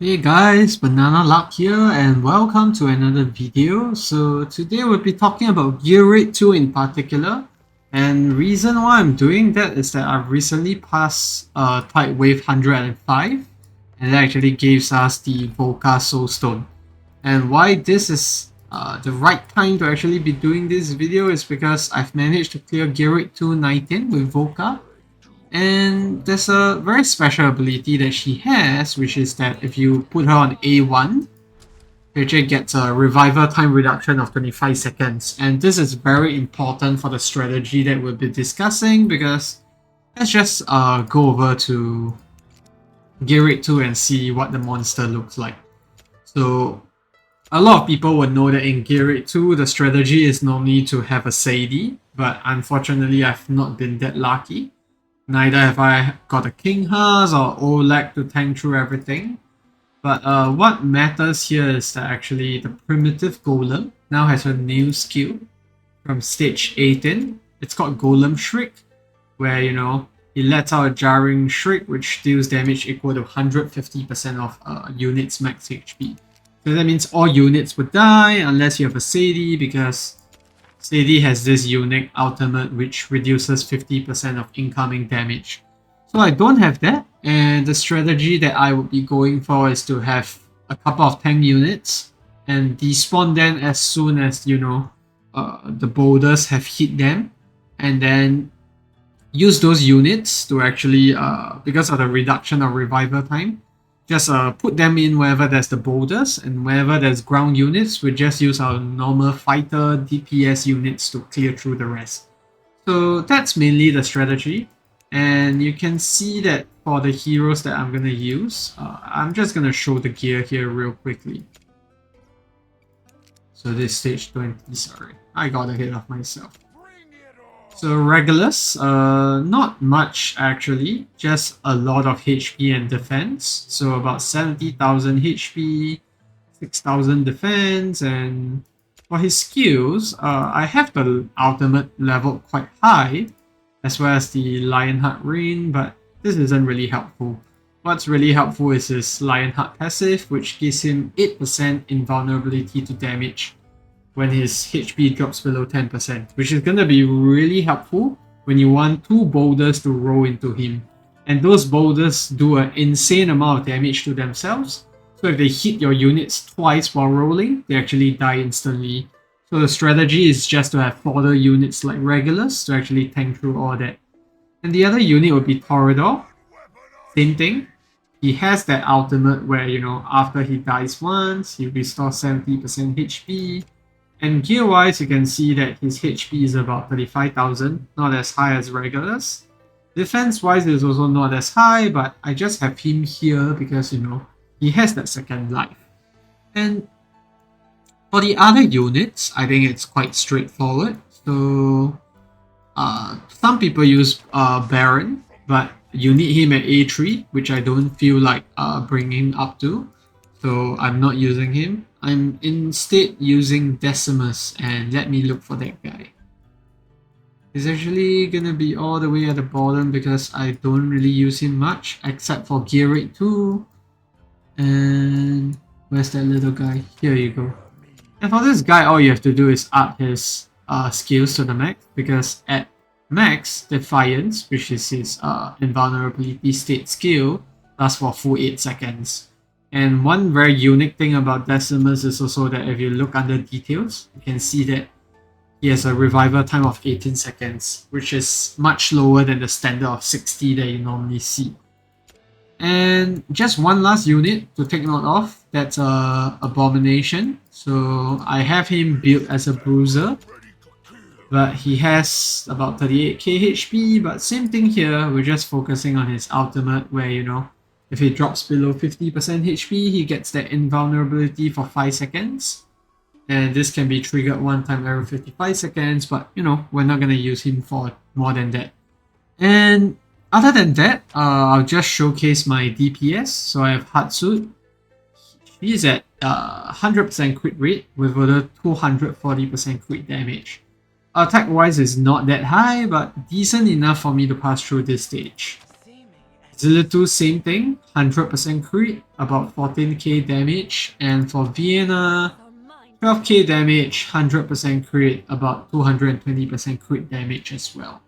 Hey guys, Banana Luck here and welcome to another video. So today we'll be talking about Gear Rate 2 in particular. And reason why I'm doing that is that I've recently passed Tide Wave 105 and that actually gives us the Volka Soulstone. And why this is the right time to actually be doing this video is because I've managed to clear Gear Rate 2 19 with Volka. And there's a very special ability that she has, which is that if you put her on A1, she actually gets a revival time reduction of 25 seconds. And this is very important for the strategy that we'll be discussing because let's just go over to Gear Rate 2 and see what the monster looks like. So a lot of people would know that in Gear Rate 2, the strategy is normally to have a SADIE, but unfortunately I've not been that lucky. Neither have I got a King Hearts or Oleg to tank through everything. But what matters here is that actually the primitive Golem now has a new skill from stage 18. It's called Golem Shriek, where he lets out a jarring shriek which deals damage equal to 150% of a unit's max HP. So that means all units would die unless you have a SADIE, because SADIE has this unique ultimate which reduces 50% of incoming damage. So I don't have that, and the strategy that I would be going for is to have a couple of tank units and despawn them as soon as the boulders have hit them, and then use those units to actually because of the reduction of revival time, just put them in wherever there's the boulders, and wherever there's ground units, we just use our normal fighter DPS units to clear through the rest. So that's mainly the strategy. And you can see that for the heroes that I'm going to use, I'm just going to show the gear here real quickly. So this stage 20, sorry, I got ahead of myself. So Regulus, not much actually, just a lot of HP and defense. So about 70,000 HP, 6,000 defense, and for his skills, I have the ultimate level quite high, as well as the Lionheart Rain, but this isn't really helpful. What's really helpful is his Lionheart passive, which gives him 8% invulnerability to damage when his HP drops below 10%, which is going to be really helpful when you want two boulders to roll into him. And those boulders do an insane amount of damage to themselves, so if they hit your units twice while rolling, they actually die instantly. So the strategy is just to have fodder units like Regulus to actually tank through all that. And the other unit would be Torador. Same thing. He has that ultimate where, after he dies once, he restores 70% HP. And gear-wise, you can see that his HP is about 35,000, not as high as Regulus. Defense-wise, is also not as high, but I just have him here because, he has that second life. And for the other units, I think it's quite straightforward. So, some people use Baron, but you need him at A3, which I don't feel like bringing up to. So I'm not using him. I'm instead using Decimus, and let me look for that guy. He's actually gonna be all the way at the bottom because I don't really use him much, except for Gear Rate 2. And where's that little guy? Here you go. And for this guy, all you have to do is up his skills to the max, because at max, Defiance, which is his invulnerability state skill, lasts for full 8 seconds. And one very unique thing about Decimus is also that if you look under details, you can see that he has a revival time of 18 seconds, which is much lower than the standard of 60 that you normally see. And just one last unit to take note of, that's Abomination. So I have him built as a bruiser, but he has about 38k HP, but same thing here, we're just focusing on his ultimate where, if he drops below 50% HP, he gets that invulnerability for 5 seconds. And this can be triggered one time every 55 seconds, but we're not going to use him for more than that. And other than that, I'll just showcase my DPS. So I have Hatsuit. He's at 100% crit rate with over 240% crit damage. Attack wise is not that high, but decent enough for me to pass through this stage. Zillitu, same thing, 100% crit, about 14k damage. And for Vienna, 12k damage, 100% crit, about 220% crit damage as well.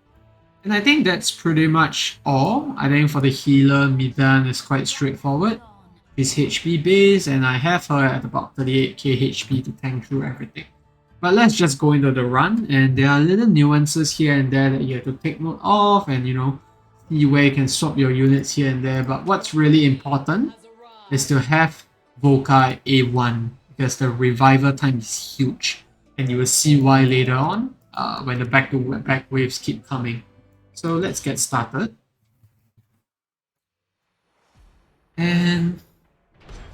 And I think that's pretty much all. I think for the healer, Midan is quite straightforward. His HP base, and I have her at about 38k HP to tank through everything. But let's just go into the run, and there are little nuances here and there that you have to take note of, and see where you can swap your units here and there. But what's really important is to have Volka at A1, because the revival time is huge, and you will see why later on when the back-to-back waves keep coming. So let's get started. And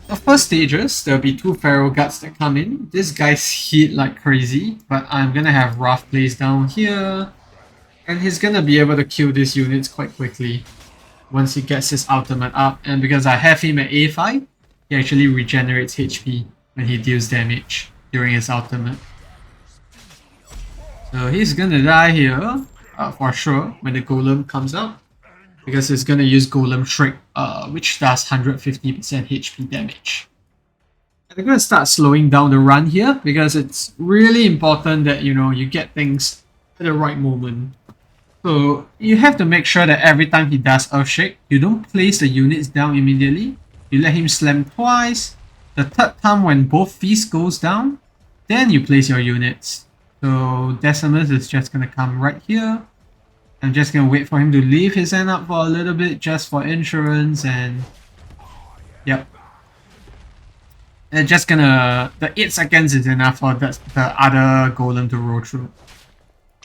the first stages, there'll be 2 Pharaoh guards that come in. This guy's hit like crazy, but I'm gonna have Wrath placed down here. And he's gonna be able to kill these units quite quickly once he gets his ultimate up. And because I have him at A5, he actually regenerates HP when he deals damage during his ultimate. So he's gonna die here, for sure, when the Golem comes out. Because it's gonna use Golem Shrink, which does 150% HP damage. And I'm gonna start slowing down the run here, because it's really important that, you get things at the right moment. So you have to make sure that every time he does Earthshake, you don't place the units down immediately. You let him slam twice. The third time when both feasts goes down, then you place your units. So Decimus is just gonna come right here. I'm just gonna wait for him to leave his end up for a little bit just for insurance, and yep. And just gonna, the 8 seconds is enough for the other golem to roll through.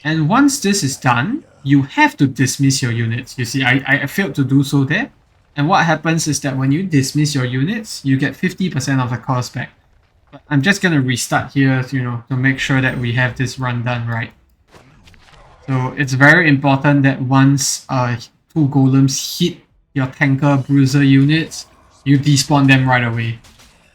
And once this is done, you have to dismiss your units. You see, I failed to do so there. And what happens is that when you dismiss your units, you get 50% of the cost back. But I'm just gonna restart here, to make sure that we have this run done right. So it's very important that once 2 golems hit your tanker bruiser units, you despawn them right away.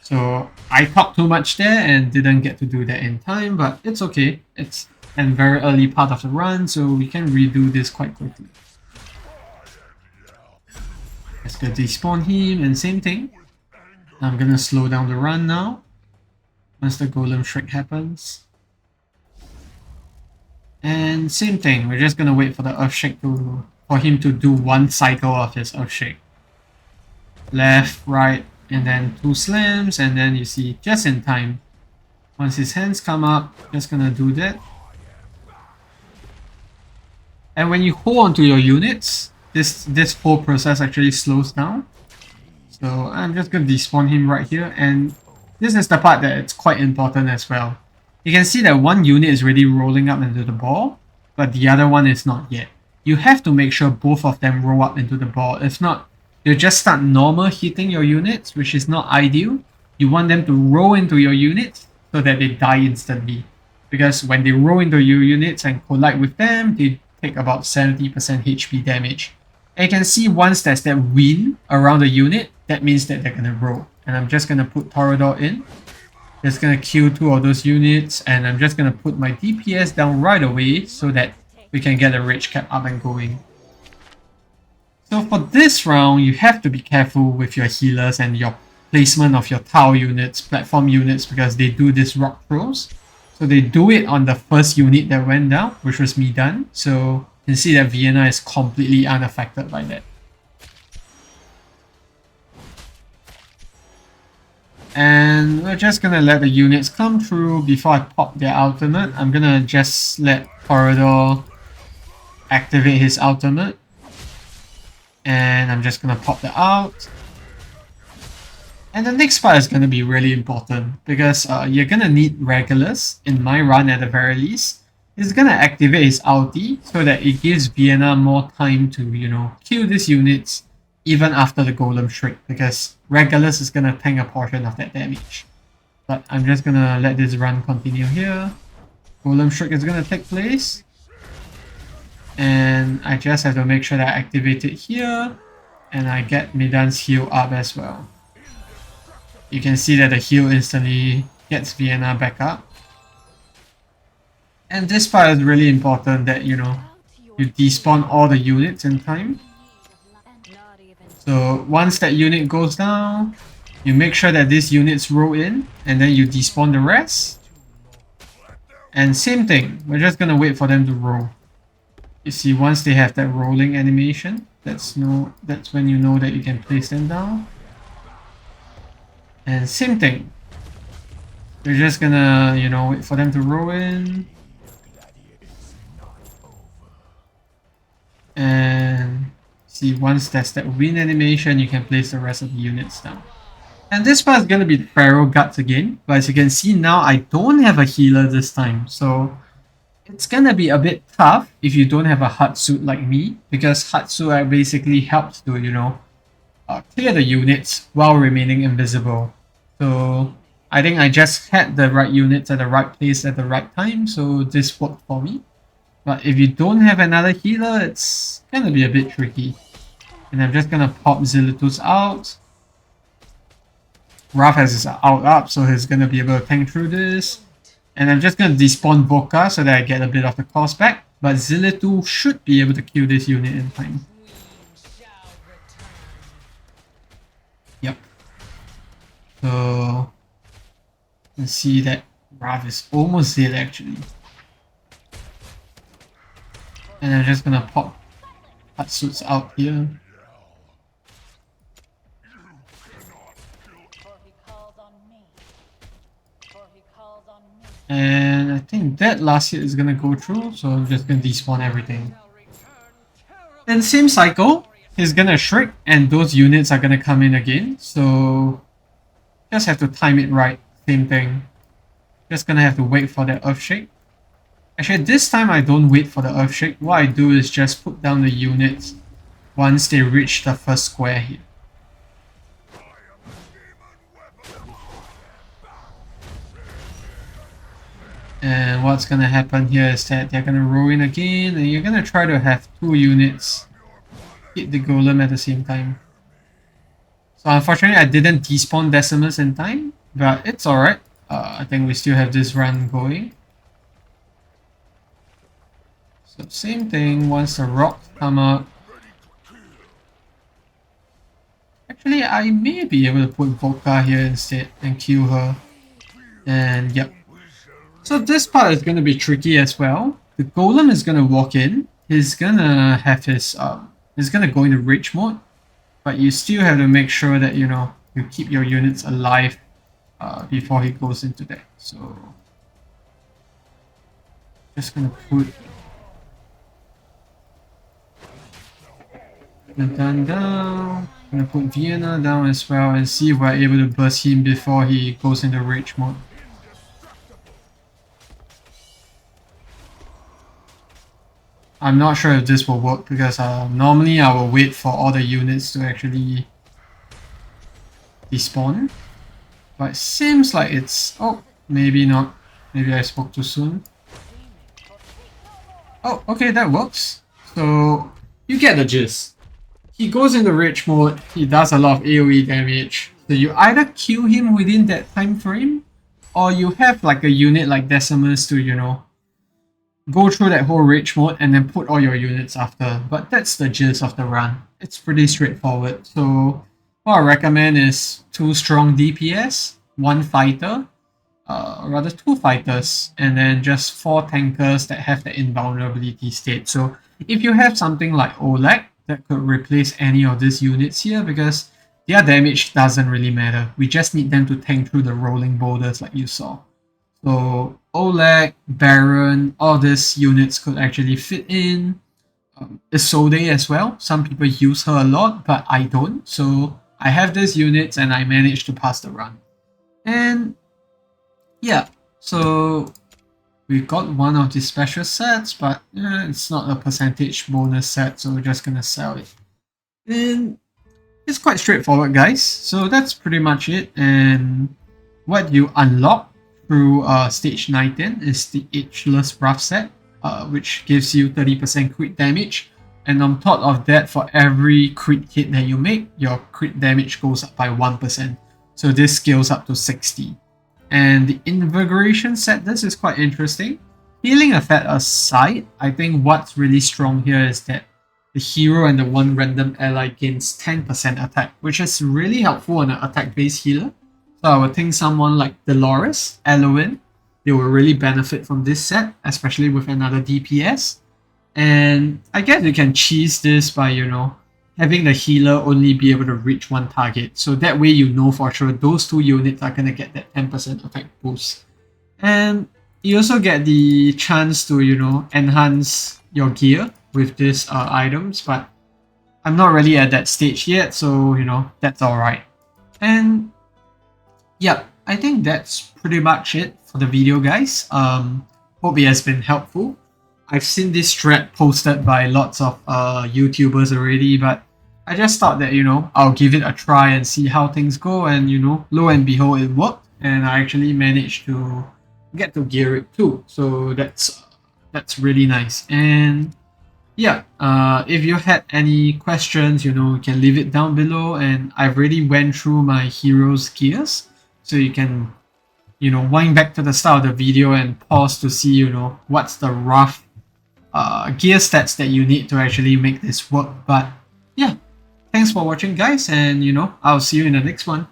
So I talked too much there and didn't get to do that in time, but it's okay. It's a very early part of the run, so we can redo this quite quickly. Let's go despawn him, and same thing. I'm gonna slow down the run now once the Golem Shrek happens. And same thing, we're just gonna wait for the Earthshake for him to do 1 cycle of his Earthshake. Left, right, and then 2 slams, and then you see just in time. Once his hands come up, just gonna do that. And when you hold onto your units, this whole process actually slows down. So I'm just gonna despawn him right here, and this is the part that it's quite important as well. You can see that 1 unit is already rolling up into the ball, but the other one is not yet. You have to make sure both of them roll up into the ball. If not, you just start normal hitting your units, which is not ideal. You want them to roll into your units so that they die instantly. Because when they roll into your units and collide with them, they take about 70% HP damage. And you can see once there's that wind around the unit, that means that they're gonna roll. And I'm just gonna put Torador in. Just gonna kill 2 of those units, and I'm just gonna put my DPS down right away so that we can get the rage cap up and going. So for this round, you have to be careful with your healers and your placement of your tile units, platform units, because they do this rock throws. So they do it on the first unit that went down, which was Midan. So you can see that Vienna is completely unaffected by that. And we're just gonna let the units come through before I pop their ultimate. I'm gonna just let Corridor activate his ultimate. And I'm just gonna pop the ult. And the next part is gonna be really important because you're gonna need regulars, in my run at the very least. It's gonna activate his ulti so that it gives Vienna more time to, kill these units even after the Golem Shriek, because Regulus is gonna tank a portion of that damage. But I'm just gonna let this run continue here. Golem Shriek is gonna take place. And I just have to make sure that I activate it here. And I get Midan's heal up as well. You can see that the heal instantly gets Vienna back up. And this part is really important that, you despawn all the units in time. So once that unit goes down, you make sure that these units roll in, and then you despawn the rest. And same thing, we're just gonna wait for them to roll. You see, once they have that rolling animation, that's when you know that you can place them down. And same thing, you're just gonna, you know, wait for them to roll in. And see, once there's that win animation, you can place the rest of the units down. And this part is going to be the Pharaoh Guts again. But as you can see now, I don't have a healer this time. So it's going to be a bit tough if you don't have a Hatsuit like me. Because Hatsuit basically helps to, you know, clear the units while remaining invisible. So I think I just had the right units at the right place at the right time. So this worked for me. But if you don't have another healer, it's gonna be a bit tricky. And I'm just gonna pop Zilitus out. Raph has his out up, so he's gonna be able to tank through this. And I'm just gonna despawn Volka so that I get a bit of the cost back. But Zilitu should be able to kill this unit in time. Yep. So you can see that Raph is almost dead actually. And I'm just gonna pop Hatsuits out here. And I think that last hit is gonna go through, so I'm just gonna despawn everything. Then same cycle, he's gonna shriek and those units are gonna come in again, so just have to time it right, same thing. Just gonna have to wait for that Earthshake. Actually, this time I don't wait for the Earthshake. What I do is just put down the units once they reach the first square here. And what's gonna happen here is that they're gonna roll in again, and you're gonna try to have 2 units hit the Golem at the same time. So unfortunately, I didn't despawn Decimus in time, but it's alright. I think we still have this run going. So same thing, once the rocks come up. Actually, I may be able to put Volka here instead and kill her. And yep. So this part is going to be tricky as well. The Golem is going to walk in. He's going to have his, he's going to go into rage mode. But you still have to make sure that, you know, you keep your units alive before he goes into that. So just going to put Nathan down. I'm gonna put Vienna down as well and see if we're able to burst him before he goes into rage mode. I'm not sure if this will work because normally I will wait for all the units to actually despawn. But it seems like it's... oh, maybe not. Maybe I spoke too soon. Oh, okay, that works. So, you get the gist. He goes into rage mode, he does a lot of AoE damage. So you either kill him within that time frame, or you have like a unit like Decimus to, you know, go through that whole rage mode and then put all your units after. But that's the gist of the run. It's pretty straightforward. So what I recommend is 2 strong DPS, 1 fighter, rather 2 fighters, and then just 4 tankers that have the invulnerability state. So if you have something like Oleg, that could replace any of these units here because their damage doesn't really matter. We just need them to tank through the rolling boulders like you saw. So Oleg, Baron, all these units could actually fit in. Isolde as well. Some people use her a lot, but I don't. So I have these units and I managed to pass the run. And yeah, so we got one of these special sets, but it's not a percentage bonus set, so we're just gonna sell it. And it's quite straightforward, guys. So that's pretty much it. And what you unlock through stage 19 is the Ageless Rough set, which gives you 30% crit damage. And on top of that, for every crit hit that you make, your crit damage goes up by 1%. So this scales up to 60. And the Invigoration set, this is quite interesting. Healing effect aside, I think what's really strong here is that the hero and the one random ally gains 10% attack, which is really helpful on an attack-based healer. So I would think someone like Dolores, Eloin, they will really benefit from this set, especially with another DPS. And I guess you can cheese this by, having the healer only be able to reach one target. So that way you know for sure those two units are going to get that 10% attack boost. And you also get the chance to, enhance your gear with these items, but I'm not really at that stage yet, so, that's alright. And yeah, I think that's pretty much it for the video, guys. Hope it has been helpful. I've seen this thread posted by lots of YouTubers already, but I just thought that, I'll give it a try and see how things go. And, lo and behold, it worked. And I actually managed to get to gear it too. So that's really nice. And yeah, if you had any questions, you can leave it down below. And I've already went through my heroes gears. So you can, wind back to the start of the video and pause to see, what's the rough gear stats that you need to actually make this work. But yeah, thanks for watching, guys, and I'll see you in the next one.